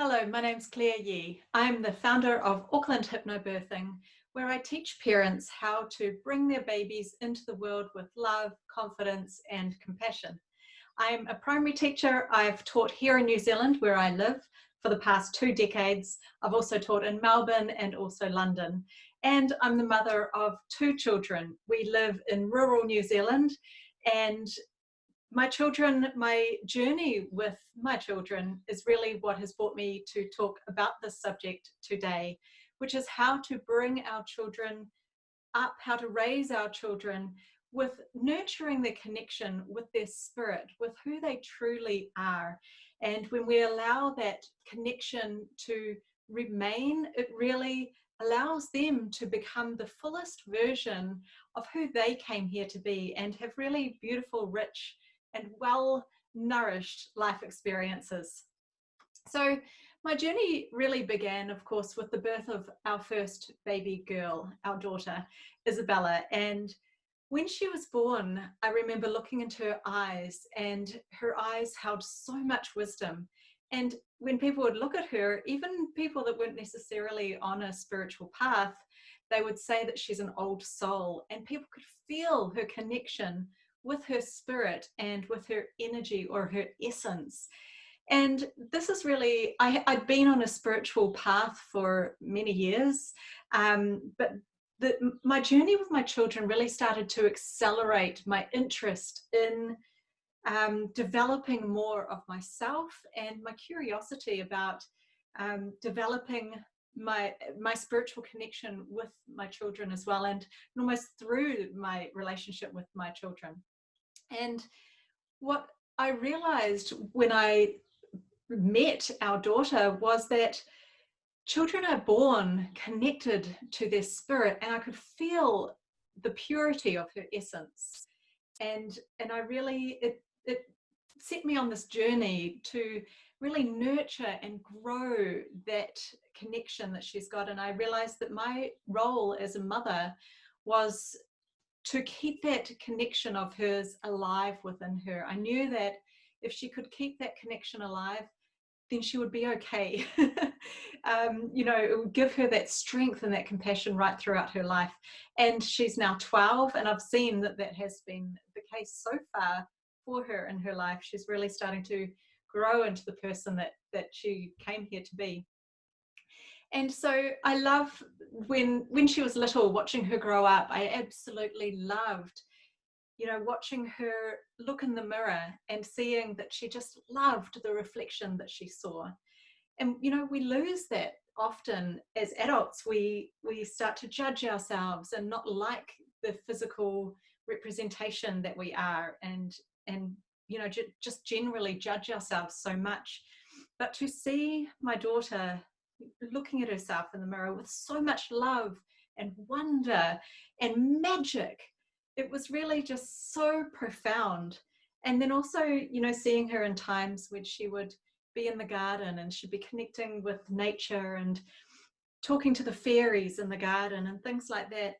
Hello, my name's Claire Yee. I'm the founder of Auckland Hypnobirthing, where I teach parents how to bring their babies into the world with love, confidence, and compassion. I'm a primary teacher. I've taught here in New Zealand, where I live, for the past 2 decades. I've also taught in Melbourne and also London. And I'm the mother of 2 children. We live in rural New Zealand, and my journey with my children is really what has brought me to talk about this subject today, which is how to bring our children up, how to raise our children with nurturing their connection with their spirit, with who they truly are. And when we allow that connection to remain, it really allows them to become the fullest version of who they came here to be and have really beautiful, rich, and well nourished life experiences. So my journey really began, of course, with the birth of our first baby girl, our daughter, Isabella. And when she was born, I remember looking into her eyes, and her eyes held so much wisdom. And when people would look at her, even people that weren't necessarily on a spiritual path, they would say that she's an old soul, and people could feel her connection with her spirit and with her energy or her essence. And this is really, I'd been on a spiritual path for many years, but my journey with my children really started to accelerate my interest in developing more of myself and my curiosity about developing my spiritual connection with my children as well, and almost through my relationship with my children. And what I realized when I met our daughter was that children are born connected to their spirit, and I could feel the purity of her essence. And I really, it set me on this journey to really nurture and grow that connection that she's got. And I realized that my role as a mother was to keep that connection of hers alive within her. I knew that if she could keep that connection alive, then she would be okay. It would give her that strength and that compassion right throughout her life. And she's now 12, and I've seen that that has been the case so far for her in her life. She's really starting to grow into the person that she came here to be. And so I love when she was little, watching her grow up. I absolutely loved watching her look in the mirror and seeing that she just loved the reflection that she saw. And we lose that often as adults. We start to judge ourselves and not like the physical representation that we are, and just generally judge ourselves so much. But to see my daughter looking at herself in the mirror with so much love and wonder and magic, it was really just so profound. And then also, seeing her in times when she would be in the garden and she'd be connecting with nature and talking to the fairies in the garden and things like that.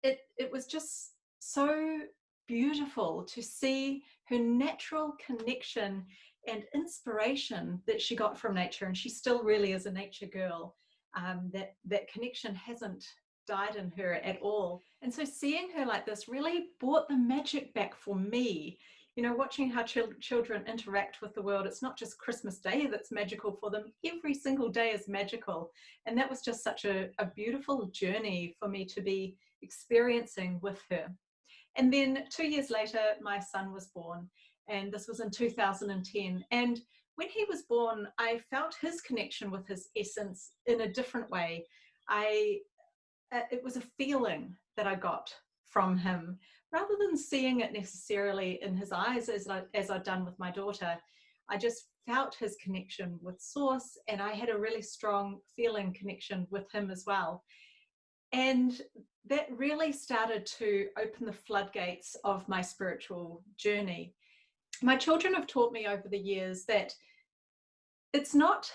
It was just so beautiful to see her natural connection and inspiration that she got from nature. And she still really is a nature girl. That connection hasn't died in her at all. And so seeing her like this really brought the magic back for me. Watching how children interact with the world. It's not just Christmas Day that's magical for them. Every single day is magical. And that was just such a beautiful journey for me to be experiencing with her. And then 2 years later, my son was born, and this was in 2010. And when he was born, I felt his connection with his essence in a different way. It was a feeling that I got from him, rather than seeing it necessarily in his eyes as I'd done with my daughter. I just felt his connection with Source, and I had a really strong feeling connection with him as well. And that really started to open the floodgates of my spiritual journey. My children have taught me over the years that it's not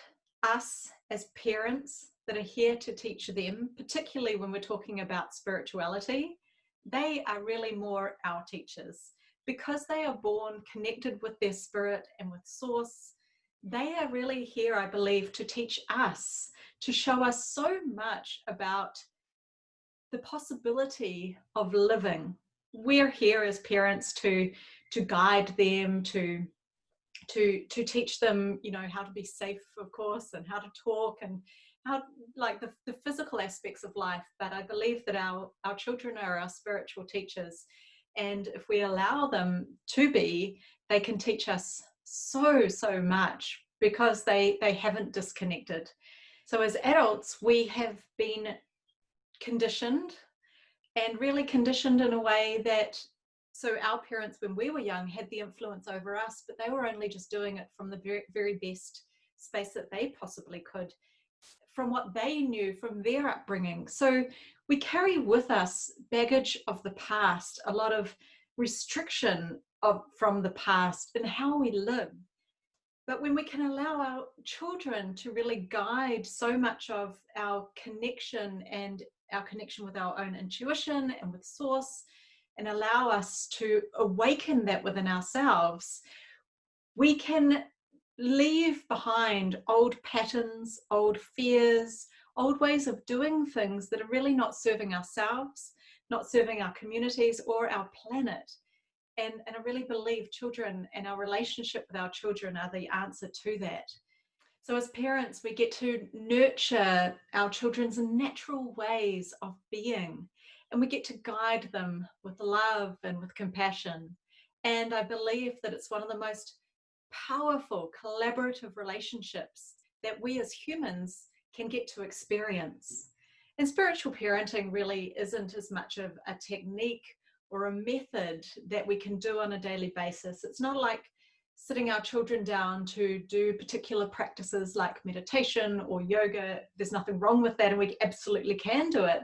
us as parents that are here to teach them, particularly when we're talking about spirituality. They are really more our teachers, because they are born connected with their spirit and with Source. they are really here, I believe, to teach us, to show us so much about the possibility of living. We're here as parents to guide them, to teach them, you know, how to be safe, of course, and how to talk, and how, like, the physical aspects of life. But I believe that our children are our spiritual teachers, and if we allow them to be, they can teach us so much, because they haven't disconnected. So as adults, we have been conditioned, and really conditioned in a way that, so our parents when we were young had the influence over us, but they were only just doing it from the very best space that they possibly could, from what they knew from their upbringing. So we carry with us baggage of the past, a lot of restriction from the past in how we live. But when we can allow our children to really guide so much of our connection, and our connection with our own intuition and with source, and allow us to awaken that within ourselves, we can leave behind old patterns, old fears, old ways of doing things that are really not serving ourselves, not serving our communities or our planet. And I really believe children and our relationship with our children are the answer to that. So as parents, we get to nurture our children's natural ways of being, and we get to guide them with love and with compassion. And I believe that it's one of the most powerful collaborative relationships that we as humans can get to experience. And spiritual parenting really isn't as much of a technique or a method that we can do on a daily basis. It's not like sitting our children down to do particular practices like meditation or yoga. There's nothing wrong with that, and we absolutely can do it.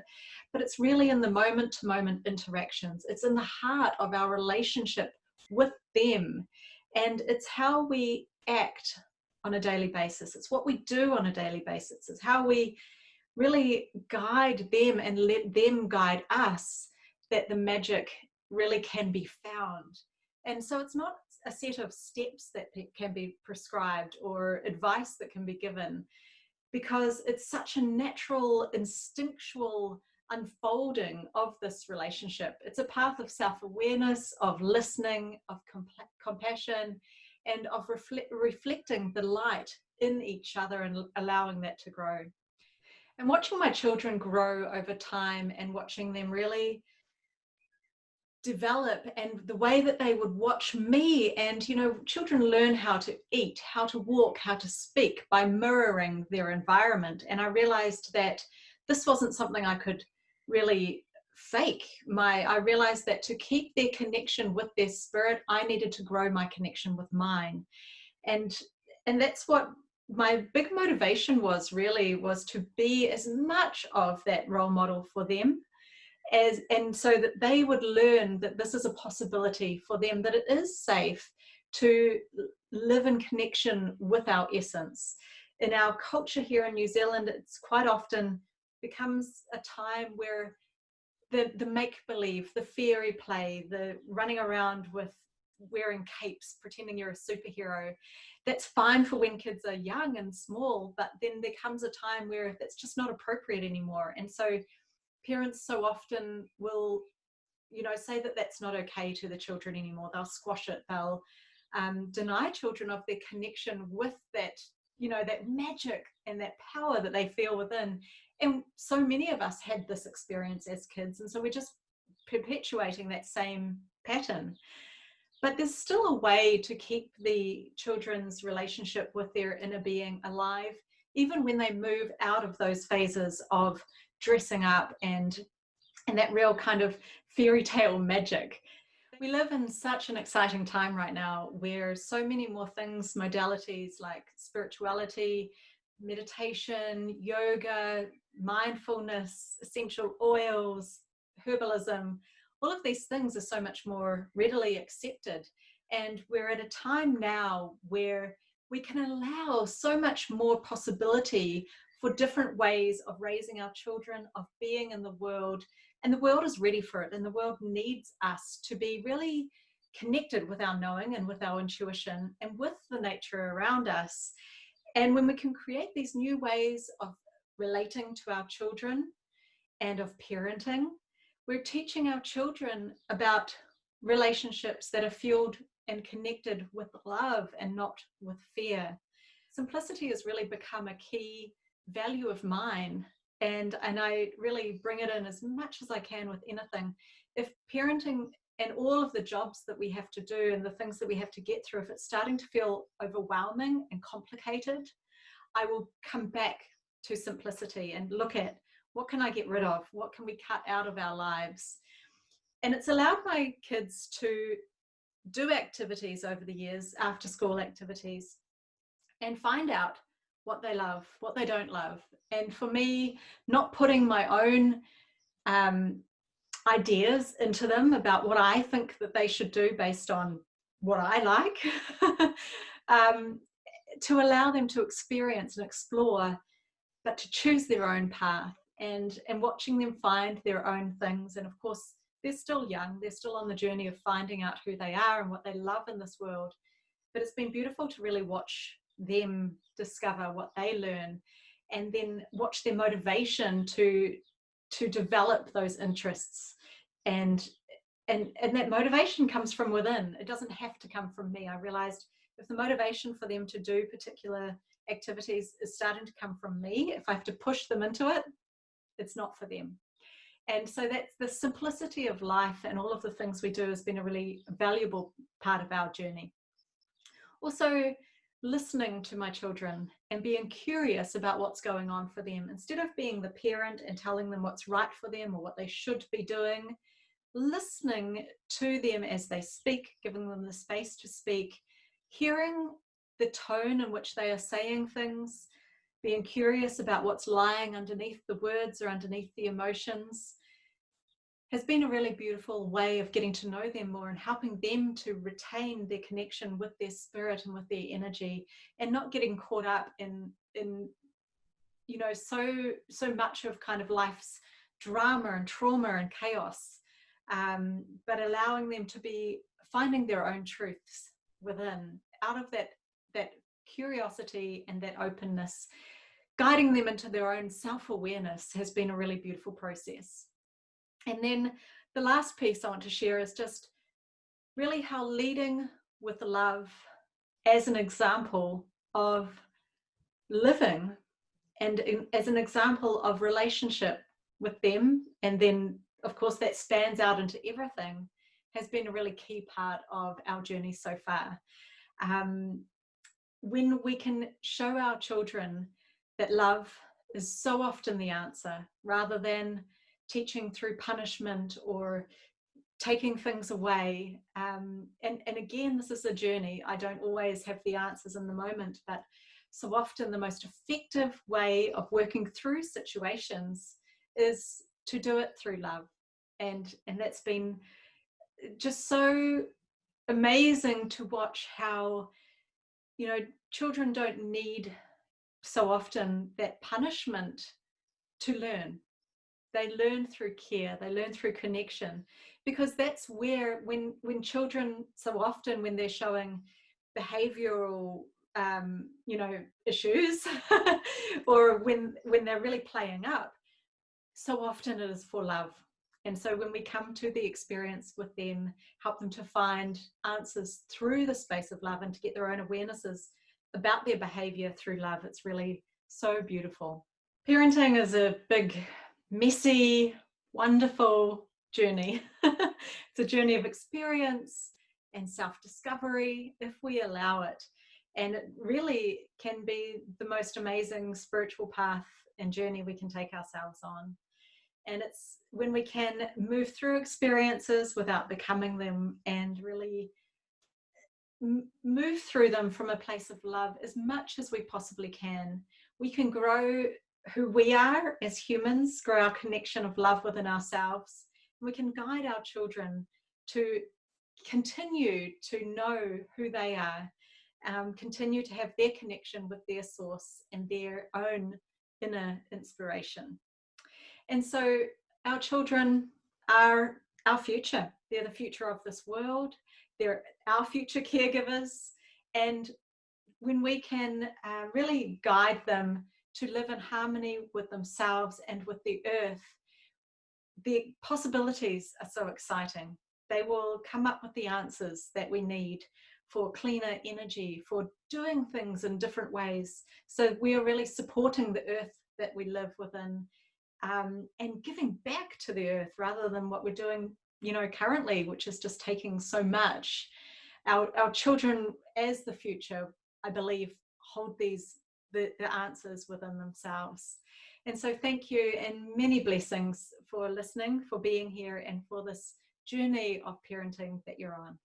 But it's really in the moment-to-moment interactions. It's in the heart of our relationship with them. And it's how we act on a daily basis. It's what we do on a daily basis. It's how we really guide them and let them guide us, that the magic really can be found. And so it's not a set of steps that can be prescribed or advice that can be given, because it's such a natural, instinctual unfolding of this relationship. It's a path of self-awareness, of listening, of compassion, and of reflecting the light in each other and allowing that to grow. And watching my children grow over time, and watching them really develop, and the way that they would watch me, and you know, children learn how to eat, how to walk, how to speak by mirroring their environment. And I realized that this wasn't something I could really fake. I realized that to keep their connection with their spirit, I needed to grow my connection with mine. And that's what my big motivation was to be as much of that role model for them, and so that they would learn that this is a possibility for them, that it is safe to live in connection with our essence. In our culture here in New Zealand, it's quite often becomes a time where the make-believe, the fairy play, the running around with wearing capes, pretending you're a superhero, that's fine for when kids are young and small, but then there comes a time where that's just not appropriate anymore. And so parents so often will, you know, say that that's not okay to the children anymore. They'll squash it. They'll deny children of their connection with that, you know, that magic and that power that they feel within. And so many of us had this experience as kids, and so we're just perpetuating that same pattern. But there's still a way to keep the children's relationship with their inner being alive, even when they move out of those phases of dressing up and that real kind of fairy tale magic. We live in such an exciting time right now, where so many more things, modalities like spirituality, meditation, yoga, mindfulness, essential oils, herbalism, all of these things are so much more readily accepted. And we're at a time now where we can allow so much more possibility for different ways of raising our children, of being in the world. And the world is ready for it, and the world needs us to be really connected with our knowing and with our intuition and with the nature around us. And when we can create these new ways of relating to our children and of parenting, we're teaching our children about relationships that are fueled and connected with love and not with fear. Simplicity has really become a key value of mine, and I really bring it in as much as I can with anything. If parenting and all of the jobs that we have to do and the things that we have to get through, if it's starting to feel overwhelming and complicated, I will come back to simplicity and look at what can I get rid of? What can we cut out of our lives? And it's allowed my kids to do activities over the years, after school activities, and find out what they love, what they don't love. And for me, not putting my own ideas into them about what I think that they should do based on what I like, to allow them to experience and explore, but to choose their own path, and watching them find their own things. And of course, they're still young, they're still on the journey of finding out who they are and what they love in this world. But it's been beautiful to really watch them discover what they learn, and then watch their motivation to develop those interests. And that motivation comes from within. It doesn't have to come from me. I realized if the motivation for them to do particular activities is starting to come from me, if I have to push them into it, it's not for them. And so that's the simplicity of life, and all of the things we do has been a really valuable part of our journey. Also, listening to my children and being curious about what's going on for them, instead of being the parent and telling them what's right for them or what they should be doing, listening to them as they speak, giving them the space to speak, hearing the tone in which they are saying things, being curious about what's lying underneath the words or underneath the emotions, has been a really beautiful way of getting to know them more and helping them to retain their connection with their spirit and with their energy, and not getting caught up in you know, so much of kind of life's drama and trauma and chaos, but allowing them to be finding their own truths within, out of that curiosity and that openness. Guiding them into their own self-awareness has been a really beautiful process. And then the last piece I want to share is just really how leading with love as an example of living, and as an example of relationship with them, and then of course that spans out into everything, has been a really key part of our journey so far. When we can show our children that love is so often the answer, rather than teaching through punishment or taking things away. And again, this is a journey. I don't always have the answers in the moment, but so often the most effective way of working through situations is to do it through love. And that's been just so amazing to watch how, you know, children don't need so often that punishment to learn. They learn through care, they learn through connection, because that's where, when children, so often when they're showing behavioral you know, issues or when they're really playing up, so often it is for love. And so when we come to the experience with them, help them to find answers through the space of love and to get their own awarenesses about their behavior through love, it's really so beautiful. Parenting is a big, messy, wonderful journey. It's a journey of experience and self-discovery, if we allow it. And it really can be the most amazing spiritual path and journey we can take ourselves on. And it's when we can move through experiences without becoming them, and really move through them from a place of love as much as we possibly can, we can grow who we are as humans, grow our connection of love within ourselves. We can guide our children to continue to know who they are, continue to have their connection with their source and their own inner inspiration. And so our children are our future. They're the future of this world. they're our future caregivers. And when we can really guide them to live in harmony with themselves and with the earth, the possibilities are so exciting. They will come up with the answers that we need for cleaner energy, for doing things in different ways. So we are really supporting the earth that we live within, and giving back to the earth rather than what we're doing, currently, which is just taking so much. Our children, as the future, I believe, hold the answers within themselves. And so thank you and many blessings for listening, for being here, and for this journey of parenting that you're on.